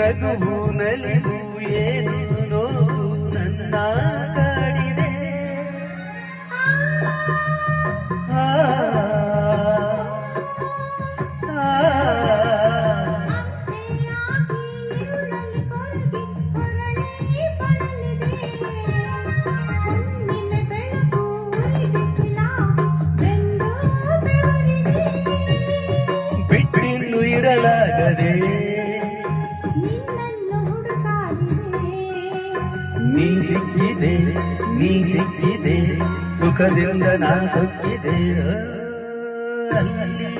ನಗುವು ನಲಿವು ಏನು ನೋವು ನನ್ನ ಕಾಡಿದೆ. ಬಿಟ್ಟಿನ್ನು ಇರಲಾಗದೆ ನೀ ಸಿಕ್ಕಿದೆ ಸುಖದಿಂದ ನಾ ಸೊಕ್ಕಿದೆ. ಅಲ್ಲಿ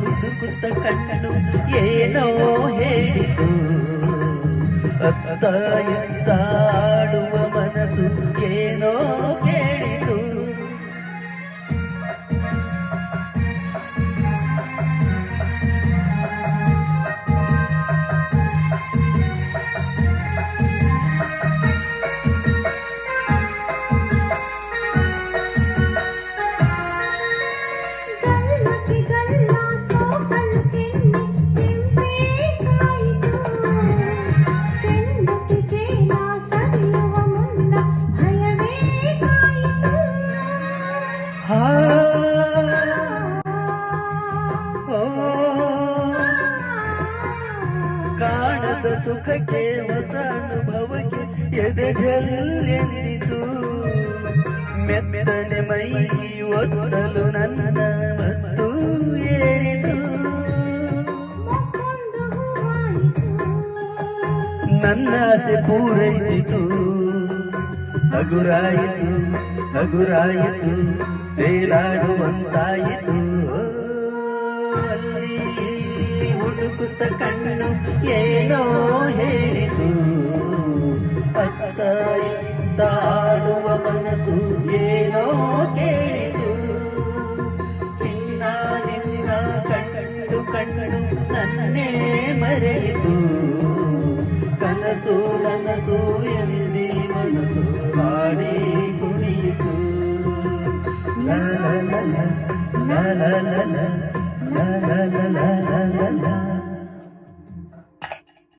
ಹುಡುಕುತ್ತ ಕಣ್ಣು ಏನೋ ಹೇಳಿತು, ಅತ್ತ ಎತ್ತ ಆಡುವ ಮನಸ್ಸು ಏನೋ ಕೇಳಿತು. ಕಾಣದ ಸುಖಕ್ಕೆ ಹೊಸ ಅನುಭವಕ್ಕೆ ಎದೆ ಜಲ್ಲೆಂದಿತು. ಮೆತ್ತನೆ ಮೈ ಒತ್ತಲು ನನ್ನ ಮತ್ತು ಏರಿತು. ನನ್ನ ಆಸೆ ಪೂರೈಸಿತು. ಹಗುರಾಯಿತು ಹಗುರಾಯಿತು ತೇಲಾಡುವಂತಾಯಿತು. ಅಲ್ಲಿ ಹುಡುಕುತ್ತ ಕಣ್ಣು ಏನೋ ಹೇಳಿತು, ಅತ್ತ ಇತ್ತ ಆಡುವ ಮನಸ್ಸು ಏನೋ